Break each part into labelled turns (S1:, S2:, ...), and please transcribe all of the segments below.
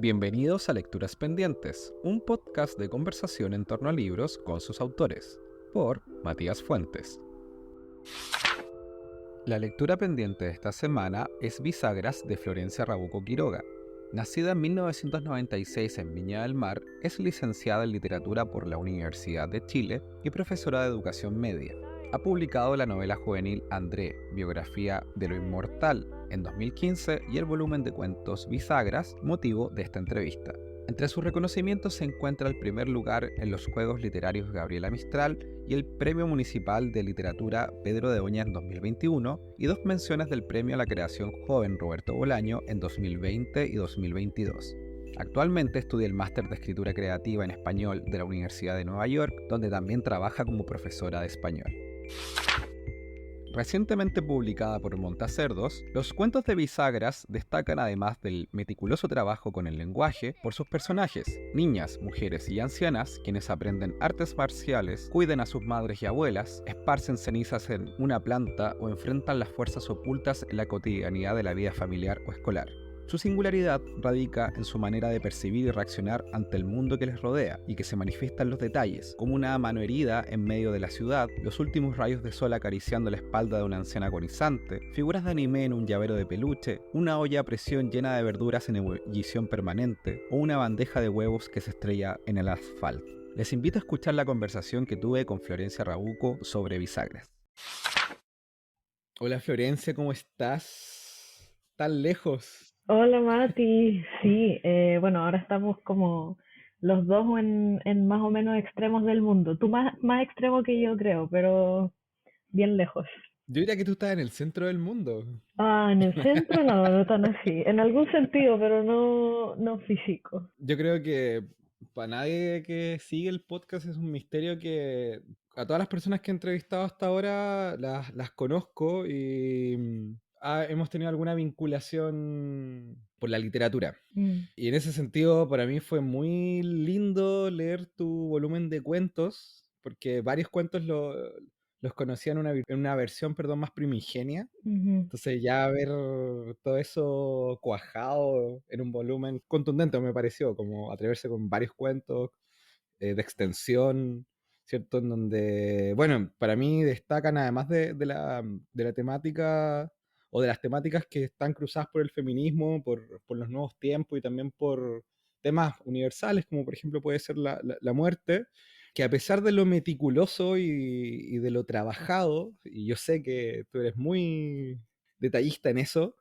S1: Bienvenidos a Lecturas Pendientes, un podcast de conversación en torno a libros con sus autores, por Matías Fuentes. La lectura pendiente de esta semana es Bisagras de Florencia Rabuco Quiroga. Nacida en 1996 en Viña del Mar, es licenciada en literatura por la Universidad de Chile y profesora de educación media. Ha publicado la novela juvenil André, biografía de lo inmortal, en 2015 y el volumen de cuentos Bisagras, motivo de esta entrevista. Entre sus reconocimientos se encuentra el primer lugar en los Juegos Literarios Gabriela Mistral y el Premio Municipal de Literatura Pedro de Oña en 2021 y 2 menciones del Premio a la Creación Joven Roberto Bolaño en 2020 y 2022. Actualmente estudia el Máster de Escritura Creativa en Español de la Universidad de Nueva York, donde también trabaja como profesora de español. Recientemente publicada por Montacerdos, los cuentos de Bisagras destacan, además del meticuloso trabajo con el lenguaje, por sus personajes, niñas, mujeres y ancianas, quienes aprenden artes marciales, cuidan a sus madres y abuelas, esparcen cenizas en una planta o enfrentan las fuerzas ocultas en la cotidianidad de la vida familiar o escolar. Su singularidad radica en su manera de percibir y reaccionar ante el mundo que les rodea y que se manifiesta en los detalles, como una mano herida en medio de la ciudad, los últimos rayos de sol acariciando la espalda de una anciana agonizante, figuras de anime en un llavero de peluche, una olla a presión llena de verduras en ebullición permanente o una bandeja de huevos que se estrella en el asfalto. Les invito a escuchar la conversación que tuve con Florencia Rabuco sobre Bisagras. Hola Florencia, ¿cómo estás? ¿Tan lejos?
S2: Hola Mati, sí, bueno, ahora estamos como los dos en más o menos extremos del mundo. Tú más extremo que yo creo, pero bien lejos.
S1: Yo diría que tú estás en el centro del mundo.
S2: Ah, en el centro no, no tan así. En algún sentido, pero no físico.
S1: Yo creo que para nadie que sigue el podcast es un misterio que a todas las personas que he entrevistado hasta ahora las conozco y hemos tenido alguna vinculación por la literatura.
S2: Mm.
S1: Y en ese sentido, para mí fue muy lindo leer tu volumen de cuentos, porque varios cuentos los conocía en una versión, perdón, más primigenia.
S2: Ujú.
S1: Entonces ya ver todo eso cuajado en un volumen contundente me pareció, como atreverse con varios cuentos de extensión, ¿cierto? En donde, bueno, para mí destacan además de la temática o de las temáticas que están cruzadas por el feminismo, por los nuevos tiempos y también por temas universales, como por ejemplo puede ser la muerte, que a pesar de lo meticuloso y de lo trabajado, y yo sé que tú eres muy detallista en eso,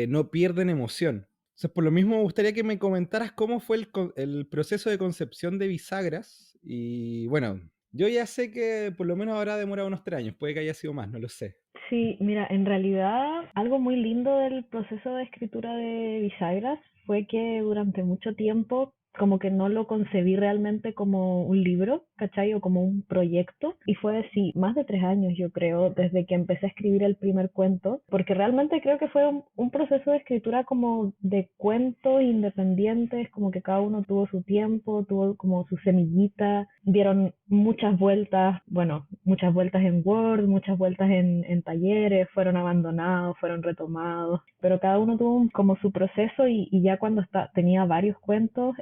S1: no pierden emoción. Entonces, por lo mismo, me gustaría que me comentaras cómo fue el proceso de concepción de Bisagras. Y bueno, yo ya sé que por lo menos habrá demorado unos 3 años, puede que haya sido más, no lo sé.
S2: Sí, mira, en realidad algo muy lindo del proceso de escritura de Bisagras fue que durante mucho tiempo como que no lo concebí realmente como un libro, ¿cachai? O como un proyecto. Y fue, sí, más de 3 años yo creo, desde que empecé a escribir el primer cuento, porque realmente creo que fue un proceso de escritura como de cuentos independientes, como que cada uno tuvo su tiempo, tuvo como su semillita, dieron muchas vueltas, bueno, muchas vueltas en Word, muchas vueltas en talleres, fueron abandonados, fueron retomados, pero cada uno tuvo como su proceso y ya cuando tenía varios cuentos,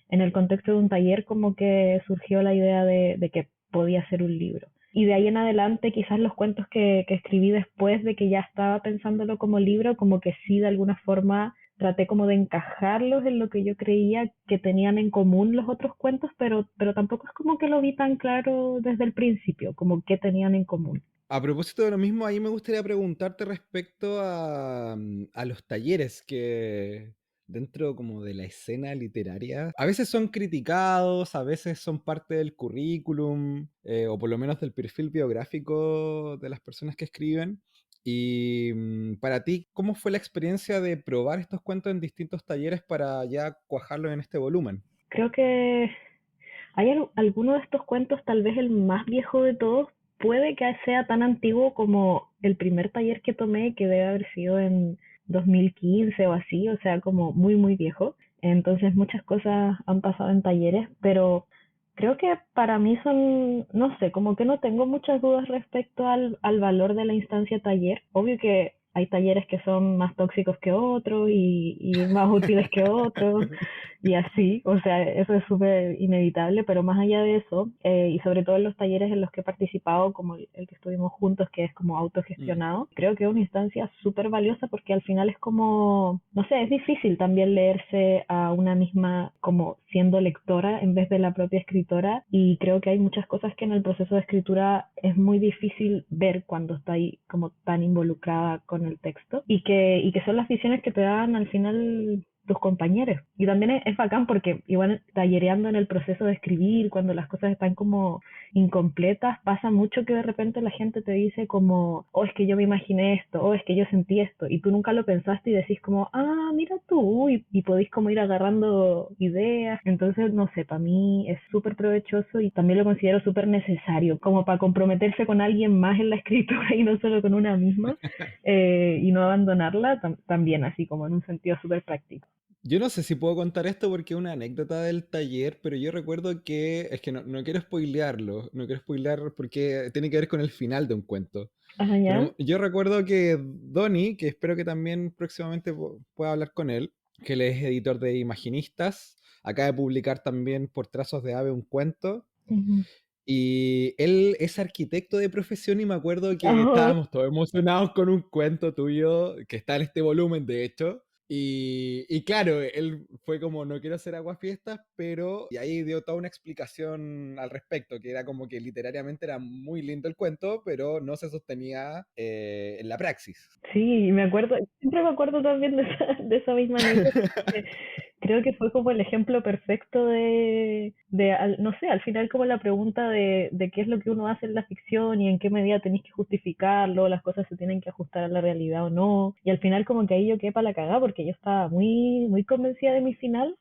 S2: en el contexto de un taller como que surgió la idea de que podía ser un libro. Y de ahí en adelante, quizás los cuentos que escribí después de que ya estaba pensándolo como libro, como que sí, de alguna forma traté como de encajarlos en lo que yo creía que tenían en común los otros cuentos, pero tampoco es como que lo vi tan claro desde el principio, como qué tenían en común.
S1: A propósito de lo mismo, ahí me gustaría preguntarte respecto a los talleres que dentro como de la escena literaria a veces son criticados, a veces son parte del currículum o por lo menos del perfil biográfico de las personas que escriben. Y para ti, ¿cómo fue la experiencia de probar estos cuentos en distintos talleres para ya cuajarlos en este volumen?
S2: Creo que hay alguno de estos cuentos, tal vez el más viejo de todos, puede que sea tan antiguo como el primer taller que tomé, que debe haber sido en 2015 o así, o sea, como muy, muy viejo. Entonces muchas cosas han pasado en talleres, pero creo que para mí son, no sé, como que no tengo muchas dudas respecto al valor de la instancia taller. Obvio que hay talleres que son más tóxicos que otros y más útiles que otros y así, o sea, eso es súper inevitable, pero más allá de eso, y sobre todo en los talleres en los que he participado, como el que estuvimos juntos, que es como
S1: Mm,
S2: autogestionado, creo que es una instancia súper valiosa porque al final es como, no sé, es difícil también leerse a una misma como siendo lectora en vez de la propia escritora y creo que hay muchas cosas que en el proceso de escritura es muy difícil ver cuando está ahí como tan involucrada con el texto y que son las visiones que te dan al final tus compañeros. Y también es bacán porque igual tallereando en el proceso de escribir, cuando las cosas están como incompletas, pasa mucho que de repente la gente te dice como, oh, es que yo me imaginé esto, oh, es que yo sentí esto, y tú nunca lo pensaste y decís como, ah, mira tú, y podéis como ir agarrando ideas. Entonces, no sé, para mí es súper provechoso y también lo considero súper necesario, como para comprometerse con alguien más en la escritura y no solo con una misma, y no abandonarla, también así como en un sentido súper práctico.
S1: Yo no sé si puedo contar esto porque es una anécdota del taller, pero yo recuerdo que, es que no quiero spoilearlo, no quiero spoilear porque tiene que ver con el final de un cuento.
S2: Ajá, ya.
S1: Pero yo recuerdo que Donny, que espero que también próximamente pueda hablar con él, que él es editor de Imaginistas, acaba de publicar también por Trazos de Ave un cuento,
S2: Ujú.
S1: y él es arquitecto de profesión y me acuerdo que
S2: Oh,
S1: estábamos todos emocionados con un cuento tuyo que está en este volumen, de hecho. Y claro, él fue como, no quiero hacer aguafiestas, pero y ahí dio toda una explicación al respecto, que era como que literariamente era muy lindo el cuento, pero no se sostenía en la praxis.
S2: sí, me acuerdo, siempre me acuerdo también de esa misma anécdota. Creo que fue como el ejemplo perfecto no sé, al final como la pregunta de qué es lo que uno hace en la ficción y en qué medida tenéis que justificarlo, las cosas se tienen que ajustar a la realidad o no. Y al final como que ahí yo quedé para la cagada porque yo estaba muy, muy convencida de mi final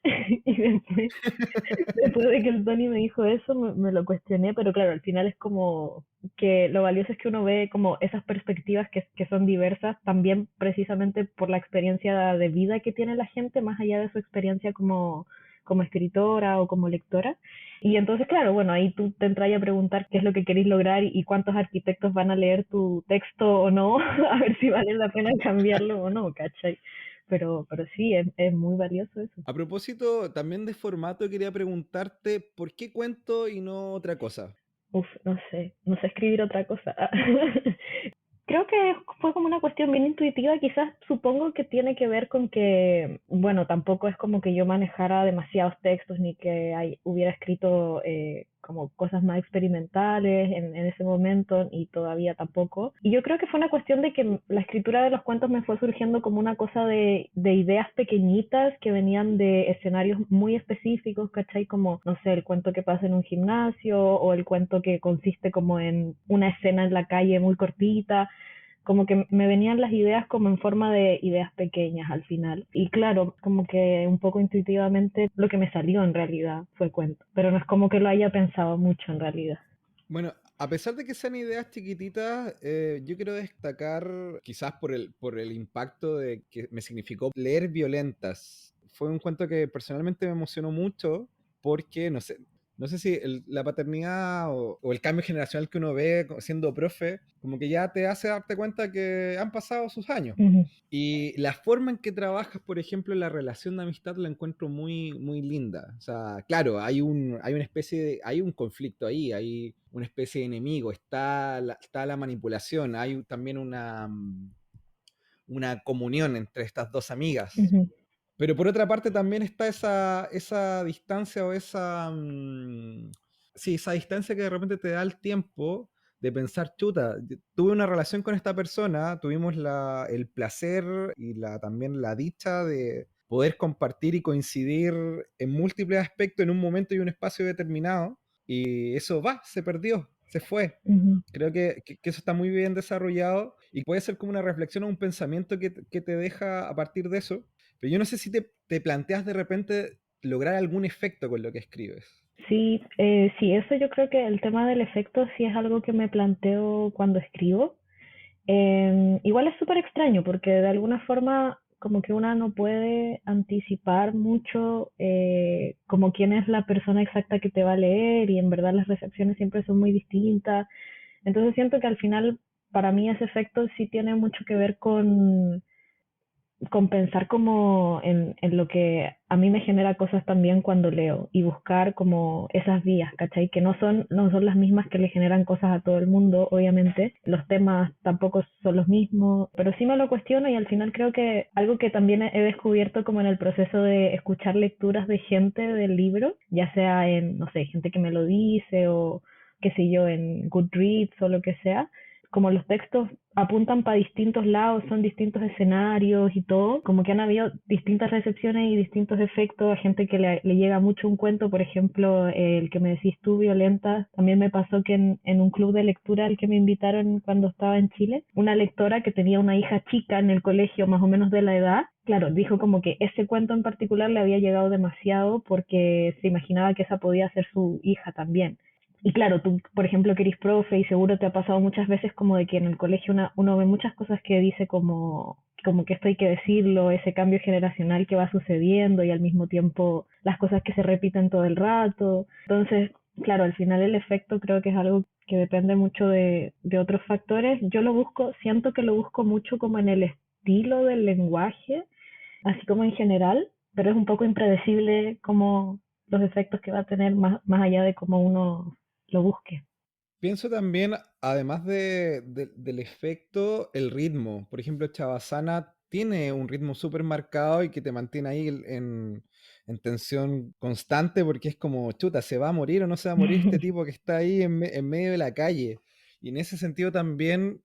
S2: y después de que el Tony me dijo eso me lo cuestioné, pero claro, al final es como que lo valioso es que uno ve como esas perspectivas que son diversas también precisamente por la experiencia de vida que tiene la gente, más allá de su experiencia como escritora o como lectora. Y entonces, claro, bueno, ahí tú te entras a preguntar qué es lo que queréis lograr y cuántos arquitectos van a leer tu texto o no, a ver si vale la pena cambiarlo o no, ¿cachai? Pero sí, es muy valioso eso.
S1: A propósito, también de formato, quería preguntarte, ¿por qué cuento y no otra cosa?
S2: Uf, no sé escribir otra cosa. Creo que fue como una cuestión bien intuitiva, quizás supongo que tiene que ver con que, bueno, tampoco es como que yo manejara demasiados textos ni que hubiera escrito como cosas más experimentales en ese momento y todavía tampoco. Y yo creo que fue una cuestión de que la escritura de los cuentos me fue surgiendo como una cosa de ideas pequeñitas que venían de escenarios muy específicos, ¿cachai? Como, no sé, el cuento que pasa en un gimnasio o el cuento que consiste como en una escena en la calle muy cortita, como que me venían las ideas como en forma de ideas pequeñas al final. Y claro, como que un poco intuitivamente lo que me salió en realidad fue cuento, pero no es como que lo haya pensado mucho en realidad.
S1: Bueno, a pesar de que sean ideas chiquititas, yo quiero destacar, quizás por el impacto de que me significó leer Violentas. Fue un cuento que personalmente me emocionó mucho porque, no sé si la paternidad o el cambio generacional que uno ve siendo profe, como que ya te hace darte cuenta que han pasado sus años.
S2: Ujú,
S1: Y la forma en que trabajas, por ejemplo, la relación de amistad la encuentro muy, muy linda. O sea, claro, hay una especie hay un conflicto ahí, hay una especie de enemigo, está la manipulación, hay también una comunión entre estas dos amigas.
S2: ujú,
S1: Pero por otra parte también está esa distancia o sí, esa distancia que de repente te da el tiempo de pensar, chuta, tuve una relación con esta persona, tuvimos el placer y también la dicha de poder compartir y coincidir en múltiples aspectos en un momento y un espacio determinado, y eso se perdió, se fue.
S2: ujú.
S1: Creo que eso está muy bien desarrollado y puede ser como una reflexión o un pensamiento que te deja a partir de eso, pero yo no sé si te planteas de repente lograr algún efecto con lo que escribes.
S2: Sí, sí, eso yo creo que el tema del efecto sí es algo que me planteo cuando escribo. Igual es súper extraño porque de alguna forma como que una no puede anticipar mucho como quién es la persona exacta que te va a leer y en verdad las recepciones siempre son muy distintas. Entonces siento que al final para mí ese efecto sí tiene mucho que ver con pensar como en lo que a mí me genera cosas también cuando leo y buscar como esas vías, ¿cachai? Que no son las mismas que le generan cosas a todo el mundo, obviamente. Los temas tampoco son los mismos, pero sí me lo cuestiono y al final creo que algo que también he descubierto como en el proceso de escuchar lecturas de gente del libro, ya sea en, no sé, gente que me lo dice o qué sé yo, en Goodreads o lo que sea, como los textos apuntan para distintos lados, son distintos escenarios y todo, como que han habido distintas recepciones y distintos efectos a gente que le llega mucho un cuento, por ejemplo, el que me decís tú, Violenta, también me pasó que en un club de lectura al que me invitaron cuando estaba en Chile, una lectora que tenía una hija chica en el colegio, más o menos de la edad, claro, dijo como que ese cuento en particular le había llegado demasiado porque se imaginaba que esa podía ser su hija también. Y claro, tú, por ejemplo, que eres profe y seguro te ha pasado muchas veces como de que en el colegio uno ve muchas cosas que dice como que esto hay que decirlo, ese cambio generacional que va sucediendo y al mismo tiempo las cosas que se repiten todo el rato. Entonces, claro, al final el efecto creo que es algo que depende mucho de otros factores. Yo lo busco, siento que lo busco mucho como en el estilo del lenguaje, así como en general, pero es un poco impredecible como los efectos que va a tener más allá de cómo uno lo busque.
S1: Pienso también, además del efecto, el ritmo. Por ejemplo, Chavasana tiene un ritmo súper marcado y que te mantiene ahí en tensión constante porque es como, chuta, ¿se va a morir o no se va a morir este tipo que está ahí en medio de la calle? Y en ese sentido también,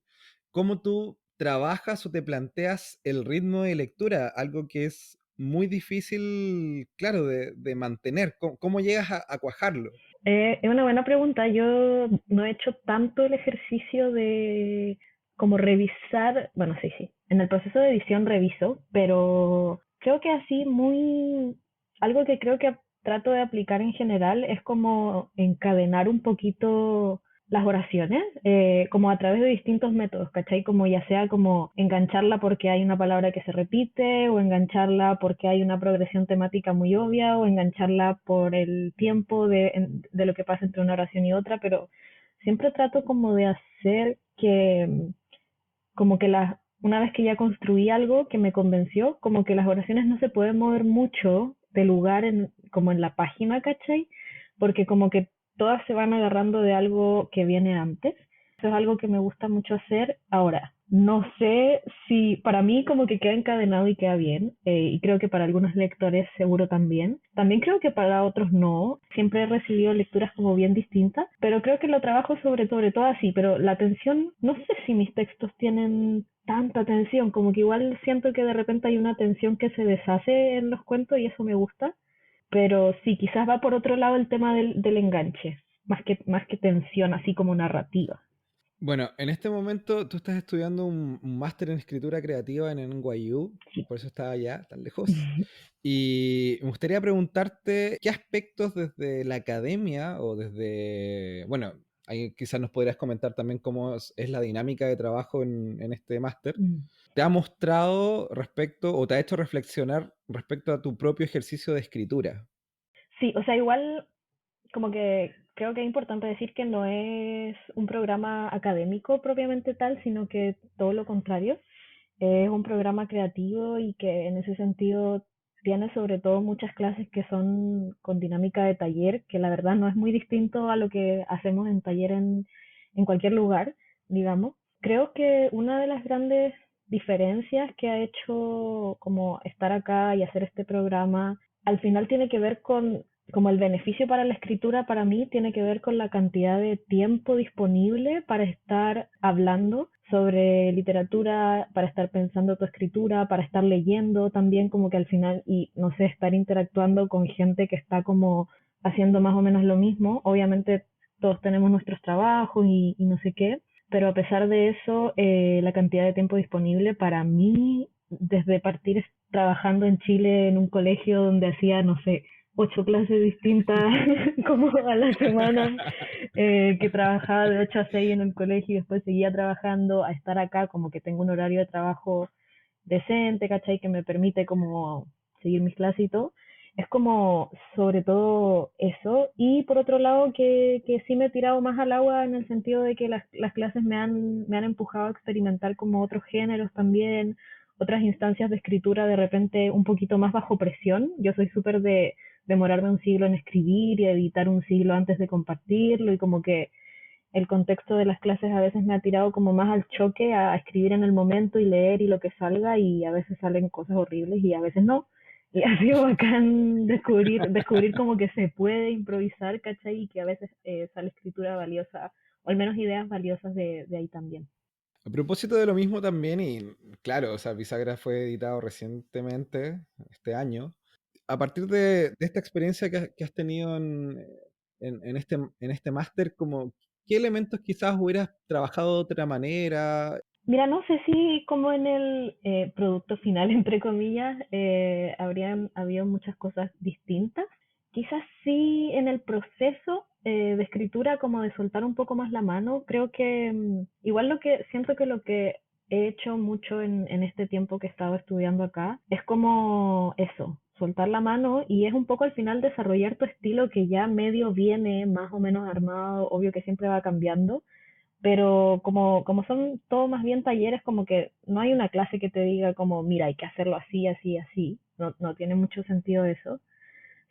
S1: ¿cómo tú trabajas o te planteas el ritmo de lectura? Algo que es muy difícil, claro, de mantener. ¿Cómo llegas a cuajarlo?
S2: Es una buena pregunta. Yo no he hecho tanto el ejercicio de como revisar, bueno, sí, sí, en el proceso de edición reviso, pero creo que así algo que creo que trato de aplicar en general es como encadenar un poquito las oraciones, como a través de distintos métodos, ¿cachai? Como ya sea como engancharla porque hay una palabra que se repite, o engancharla porque hay una progresión temática muy obvia, o engancharla por el tiempo de lo que pasa entre una oración y otra, pero siempre trato como de hacer que, como que una vez que ya construí algo que me convenció, como que las oraciones no se pueden mover mucho de lugar como en la página, ¿cachai? Porque como que todas se van agarrando de algo que viene antes. Eso es algo que me gusta mucho hacer ahora. No sé si para mí como que queda encadenado y queda bien, y creo que para algunos lectores seguro también. También creo que para otros no. Siempre he recibido lecturas como bien distintas, pero creo que lo trabajo sobre todo así. Pero la tensión, no sé si mis textos tienen tanta tensión, como que igual siento que de repente hay una tensión que se deshace en los cuentos y eso me gusta. Pero sí, quizás va por otro lado el tema del enganche, más que tensión así como narrativa.
S1: Bueno, en este momento tú estás estudiando un máster en escritura creativa en NYU,
S2: Sí.
S1: por eso estaba allá tan lejos. Y me gustaría preguntarte qué aspectos desde la academia o desde, bueno, ahí quizás nos podrías comentar también cómo es la dinámica de trabajo en este máster,
S2: Mm.
S1: te ha mostrado respecto o te ha hecho reflexionar respecto a tu propio ejercicio de escritura.
S2: Sí, o sea, igual como que creo que es importante decir que no es un programa académico propiamente tal, sino que todo lo contrario. Es un programa creativo y que en ese sentido tiene sobre todo muchas clases que son con dinámica de taller, que la verdad no es muy distinto a lo que hacemos en taller en cualquier lugar, digamos. Creo que una de las grandes diferencias que ha hecho como estar acá y hacer este programa al final tiene que ver con, como el beneficio para la escritura para mí tiene que ver con la cantidad de tiempo disponible para estar hablando sobre literatura, para estar pensando tu escritura, para estar leyendo también como que al final y no sé, estar interactuando con gente que está como haciendo más o menos lo mismo. Obviamente todos tenemos nuestros trabajos y no sé qué, pero a pesar de eso, la cantidad de tiempo disponible para mí, desde partir trabajando en Chile en un colegio donde hacía, no sé, 8 clases distintas como a la semana, que trabajaba de 8 a 6 en el colegio y después seguía trabajando, a estar acá como que tengo un horario de trabajo decente, ¿cachai? Que me permite como seguir mis clases y todo. Es como sobre todo eso. Y por otro lado, que sí me he tirado más al agua en el sentido de que las clases me han empujado a experimentar como otros géneros también, otras instancias de escritura de repente un poquito más bajo presión. Yo soy súper de demorarme un siglo en escribir y editar un siglo antes de compartirlo y como que el contexto de las clases a veces me ha tirado como más al choque, a escribir en el momento y leer y lo que salga y a veces salen cosas horribles y a veces no. Y ha sido bacán descubrir como que se puede improvisar, ¿cachai? Y que a veces sale escritura valiosa, o al menos ideas valiosas de ahí también.
S1: A propósito de lo mismo también, y claro, o sea, Bisagra fue editado recientemente, este año. A partir de esta experiencia que has tenido en este máster, como, ¿qué elementos quizás hubieras trabajado de otra manera?
S2: Mira, no sé si como en el producto final, entre comillas, habrían habido muchas cosas distintas. Quizás sí en el proceso de escritura, como de soltar un poco más la mano. Creo que igual lo que siento que lo que he hecho mucho en este tiempo que he estado estudiando acá es como eso, soltar la mano y es un poco al final desarrollar tu estilo que ya medio viene más o menos armado, obvio que siempre va cambiando, pero como son todo más bien talleres, como que no hay una clase que te diga como, mira, hay que hacerlo así, así, así. No tiene mucho sentido eso.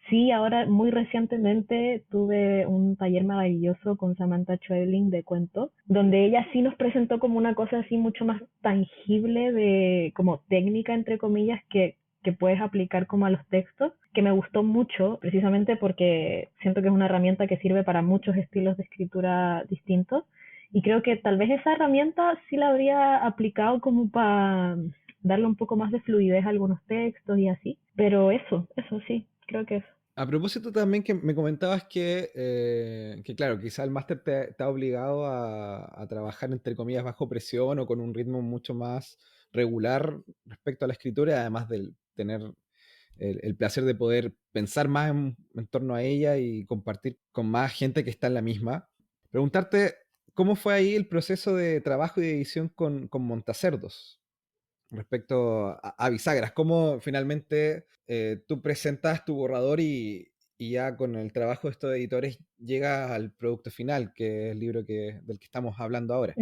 S2: Sí, ahora muy recientemente tuve un taller maravilloso con Samantha Schweblin de cuento, donde ella sí nos presentó como una cosa así mucho más tangible de como técnica, entre comillas, que puedes aplicar como a los textos, que me gustó mucho, precisamente porque siento que es una herramienta que sirve para muchos estilos de escritura distintos. Y creo que tal vez esa herramienta sí la habría aplicado como para darle un poco más de fluidez a algunos textos y así. Pero eso sí, creo que eso.
S1: A propósito también que me comentabas que claro, quizá el máster te ha obligado a trabajar entre comillas bajo presión o con un ritmo mucho más regular respecto a la escritura, además de tener el placer de poder pensar más en torno a ella y compartir con más gente que está en la misma. Preguntarte, ¿cómo fue ahí el proceso de trabajo y de edición con Montacerdos? Respecto a bisagras, cómo finalmente tú presentas tu borrador y ya con el trabajo de estos editores llegas al producto final, que es el libro del que estamos hablando ahora.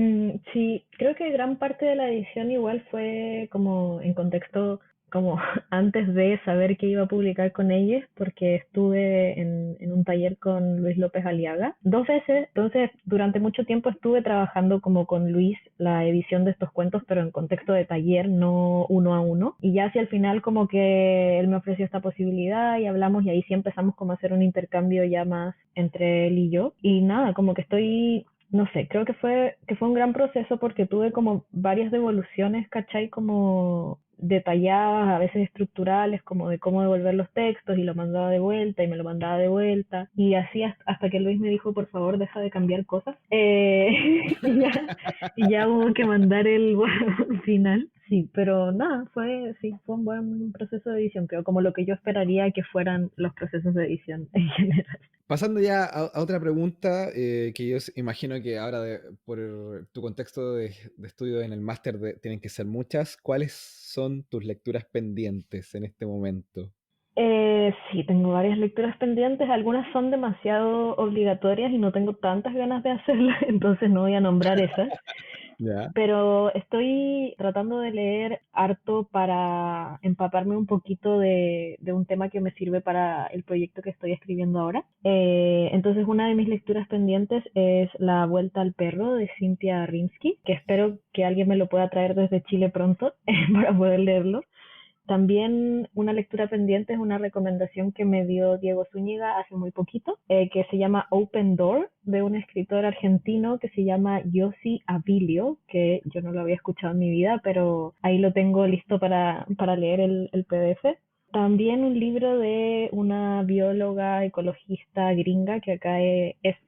S2: Sí, creo que gran parte de la edición igual fue como en contexto, como antes de saber que iba a publicar con ellos, porque estuve en un taller con Luis López Aliaga 2 veces, entonces durante mucho tiempo estuve trabajando como con Luis la edición de estos cuentos, pero en contexto de taller, no uno a uno, y ya hacia el final como que él me ofreció esta posibilidad y hablamos y ahí sí empezamos como a hacer un intercambio ya más entre él y yo, y nada, como que estoy no sé, creo que fue un gran proceso porque tuve como varias devoluciones, ¿cachai? Como detalladas, a veces estructurales, como de cómo devolver los textos y lo mandaba de vuelta y me lo mandaba de vuelta. Y así hasta que Luis me dijo, por favor, deja de cambiar cosas. Y ya hubo que mandar el final. Sí, pero nada, fue un buen proceso de edición, creo, como lo que yo esperaría que fueran los procesos de edición en general.
S1: Pasando ya a otra pregunta, que yo imagino que ahora por tu contexto de estudio en el máster tienen que ser muchas, ¿cuáles son tus lecturas pendientes en este momento?
S2: Sí, tengo varias lecturas pendientes. Algunas son demasiado obligatorias y no tengo tantas ganas de hacerlas, entonces no voy a nombrar esas.
S1: Ya.
S2: Pero estoy tratando de leer harto para empaparme un poquito de un tema que me sirve para el proyecto que estoy escribiendo ahora. Entonces, una de mis lecturas pendientes es La Vuelta al Perro de Cynthia Rimsky, que espero que alguien me lo pueda traer desde Chile pronto para poder leerlo. También una lectura pendiente es una recomendación que me dio Diego Zúñiga hace muy poquito, que se llama Open Door, de un escritor argentino que se llama Yossi Abilio, que yo no lo había escuchado en mi vida, pero ahí lo tengo listo para leer el PDF. También un libro de una bióloga ecologista gringa que acá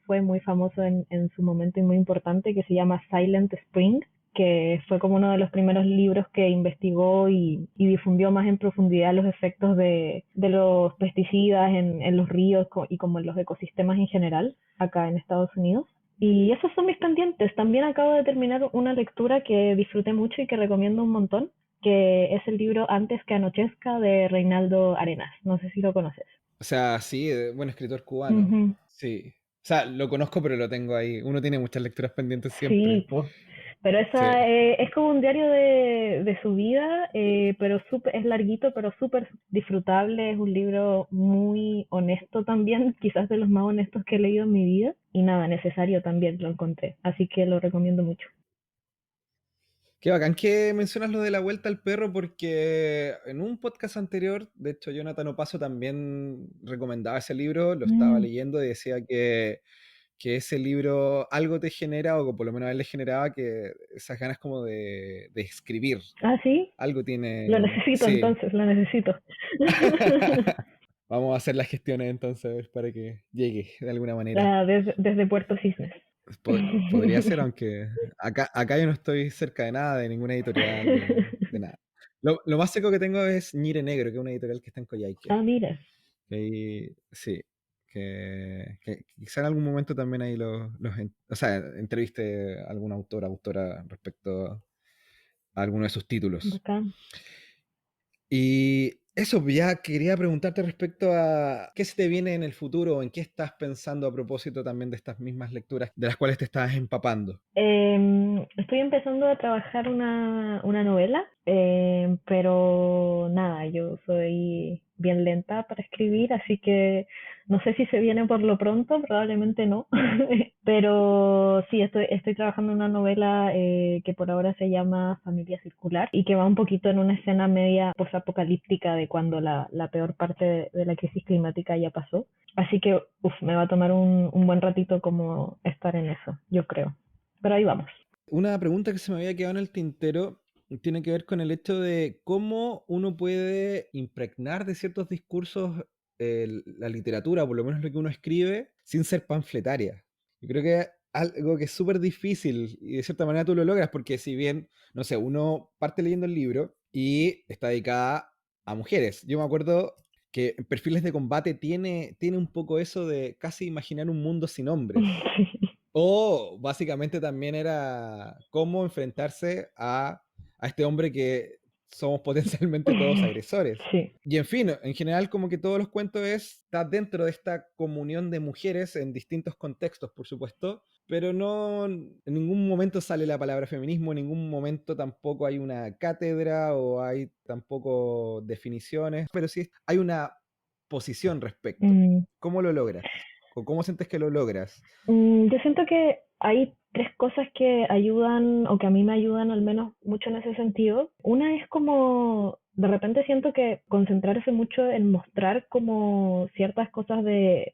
S2: fue muy famoso en su momento y muy importante, que se llama Silent Spring, que fue como uno de los primeros libros que investigó y difundió más en profundidad los efectos de los pesticidas en los ríos y como en los ecosistemas en general acá en Estados Unidos. Y esos son mis pendientes. También acabo de terminar una lectura que disfruté mucho y que recomiendo un montón, que es el libro Antes que anochezca de Reinaldo Arenas. No sé si lo conoces.
S1: O sea, sí, buen escritor cubano.
S2: Ujú.
S1: Sí. O sea, lo conozco, pero lo tengo ahí. Uno tiene muchas lecturas pendientes siempre.
S2: Sí, pues. Pero
S1: Sí.
S2: esa es como un diario de su vida, pero es larguito, pero súper disfrutable. Es un libro muy honesto también, quizás de los más honestos que he leído en mi vida. Y nada, necesario también lo encontré. Así que lo recomiendo mucho.
S1: Qué bacán que mencionas lo de la vuelta al perro, porque en un podcast anterior, de hecho, Jonathan Opaso también recomendaba ese libro, lo estaba
S2: Mm.
S1: leyendo y decía que ese libro algo te genera, o por lo menos a él le generaba, que esas ganas como de escribir.
S2: Ah, sí,
S1: Algo
S2: lo
S1: tiene.
S2: necesito
S1: Sí.
S2: entonces, lo necesito.
S1: Vamos a hacer las gestiones entonces para que llegue de alguna manera.
S2: Ah, desde Puerto Cisnes.
S1: Podría ser, aunque acá yo no estoy cerca de nada, de ninguna editorial, de nada. Lo más seco que tengo es Ñire Negro, que es una editorial que está en Coyhaique.
S2: Ah, mira.
S1: Que ahí, sí, que quizá en algún momento también ahí o sea, entreviste a algún autor, autora respecto a alguno de sus títulos.
S2: Bacán.
S1: Y eso, ya quería preguntarte respecto a qué se te viene en el futuro, o en qué estás pensando a propósito también de estas mismas lecturas de las cuales te estás empapando.
S2: Estoy empezando a trabajar una novela, pero nada, yo soy bien lenta para escribir, así que no sé si se viene por lo pronto, probablemente no. Pero sí, estoy trabajando en una novela que por ahora se llama Familia Circular y que va un poquito en una escena media posapocalíptica de cuando la peor parte de la crisis climática ya pasó. Así que me va a tomar un buen ratito como estar en eso, yo creo. Pero ahí vamos.
S1: Una pregunta que se me había quedado en el tintero tiene que ver con el hecho de cómo uno puede impregnar de ciertos discursos la literatura, por lo menos lo que uno escribe, sin ser panfletaria. Yo creo que es algo que es súper difícil y de cierta manera tú lo logras porque si bien, no sé, uno parte leyendo el libro y está dedicada a mujeres. Yo me acuerdo que en Perfiles de Combate tiene un poco eso de casi imaginar un mundo sin hombres. O básicamente también era cómo enfrentarse a este hombre que somos potencialmente todos agresores.
S2: Sí.
S1: Y en fin, en general como que todos los cuentos está dentro de esta comunión de mujeres en distintos contextos, por supuesto, pero no en ningún momento sale la palabra feminismo, en ningún momento tampoco hay una cátedra o hay tampoco definiciones, pero sí hay una posición respecto.
S2: Mm,
S1: ¿Cómo lo logras? ¿O cómo sientes que lo logras?
S2: yo siento que hay tres cosas que ayudan o que a mí me ayudan al menos mucho en ese sentido. Una es como, de repente siento que concentrarse mucho en mostrar como ciertas cosas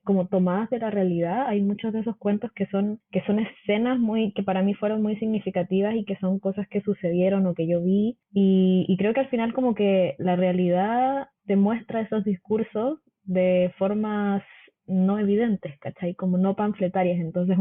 S2: como tomadas de la realidad. Hay muchos de esos cuentos que son escenas que para mí fueron muy significativas y que son cosas que sucedieron o que yo vi. Y creo que al final como que la realidad te muestra esos discursos de formas no evidentes, ¿cachai? Como no panfletarias. Entonces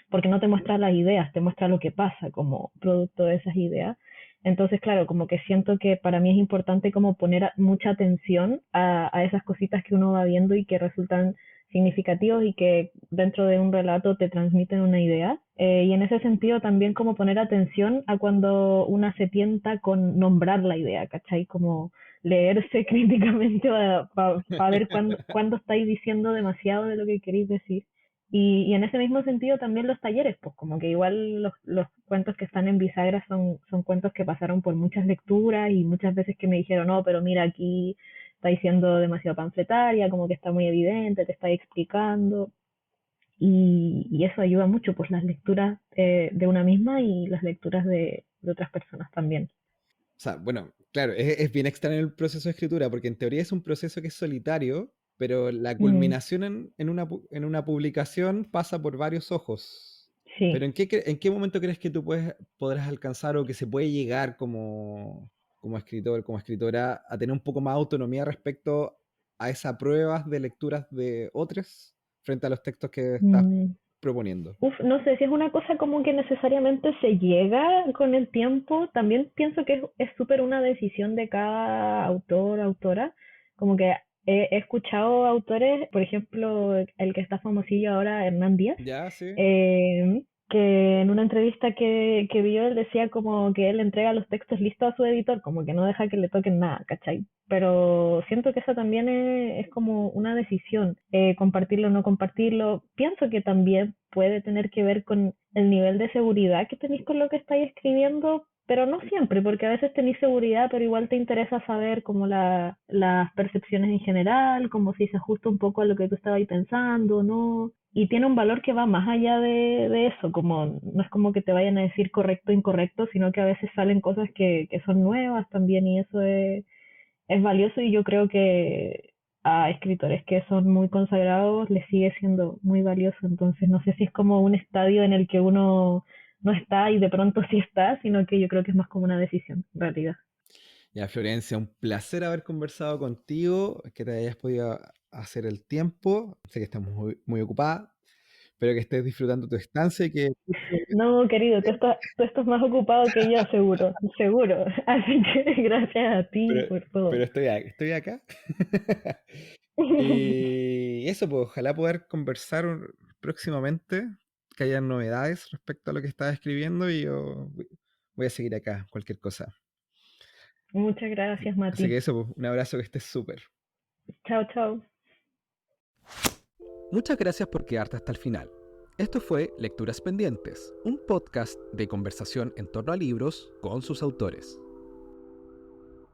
S2: porque no te muestra las ideas, te muestra lo que pasa como producto de esas ideas. Entonces, claro, como que siento que para mí es importante como poner mucha atención a esas cositas que uno va viendo y que resultan significativos y que dentro de un relato te transmiten una idea. Y en ese sentido también como poner atención a cuando una se tienta con nombrar la idea, ¿cachai? Como leerse críticamente para ver cuándo estáis diciendo demasiado de lo que queréis decir. Y en ese mismo sentido también los talleres, pues como que igual los cuentos que están en bisagra son cuentos que pasaron por muchas lecturas y muchas veces que me dijeron, no, pero mira, aquí está diciendo demasiado panfletaria, como que está muy evidente, te está explicando. Y eso ayuda mucho, pues las lecturas de una misma y las lecturas de otras personas también.
S1: O sea, bueno, claro, es bien extraño el proceso de escritura, porque en teoría es un proceso que es solitario, pero la
S2: Mm,
S1: culminación en una publicación pasa por varios ojos.
S2: sí.
S1: Pero en qué momento crees que tú podrás alcanzar o que se puede llegar como escritor, como escritora, a tener un poco más autonomía respecto a esas pruebas de lecturas de otros frente a los textos que estás
S2: Mm,
S1: proponiendo?
S2: no sé si es una cosa como que necesariamente se llega con el tiempo. También pienso que es súper una decisión de cada autor, autora. Como que he escuchado autores, por ejemplo, el que está famosillo ahora, Hernán Díaz,
S1: Ya, sí.
S2: eh, que en una entrevista que vio él decía como que él entrega los textos listos a su editor, como que no deja que le toquen nada, ¿cachai? Pero siento que esa también es como una decisión, compartirlo o no compartirlo. Pienso que también puede tener que ver con el nivel de seguridad que tenéis con lo que estáis escribiendo, pero no siempre, porque a veces tenéis seguridad, pero igual te interesa saber como las percepciones en general, como si se ajusta un poco a lo que tú estabas pensando, ¿no? Y tiene un valor que va más allá de eso, como no es como que te vayan a decir correcto o incorrecto, sino que a veces salen cosas que son nuevas también y eso es valioso y yo creo que a escritores que son muy consagrados les sigue siendo muy valioso. Entonces no sé si es como un estadio en el que uno no está y de pronto sí está, sino que yo creo que es más como una decisión, en realidad.
S1: Ya, Florencia, un placer haber conversado contigo, que te hayas podido hacer el tiempo. Sé que estamos muy ocupada. Espero que estés disfrutando tu estancia y que...
S2: No, querido, tú estás más ocupado que yo, seguro, seguro. Así que gracias a ti
S1: Pero,
S2: por
S1: pero
S2: todo.
S1: estoy acá. Y eso, pues ojalá poder conversar próximamente, que haya novedades respecto a lo que estás escribiendo y yo voy a seguir acá, cualquier cosa.
S2: Muchas gracias,
S1: Así que
S2: Mati.
S1: eso, pues, un abrazo, que estés súper.
S2: Chao, chao.
S1: Muchas gracias por quedarte hasta el final. Esto fue Lecturas Pendientes, un podcast de conversación en torno a libros con sus autores.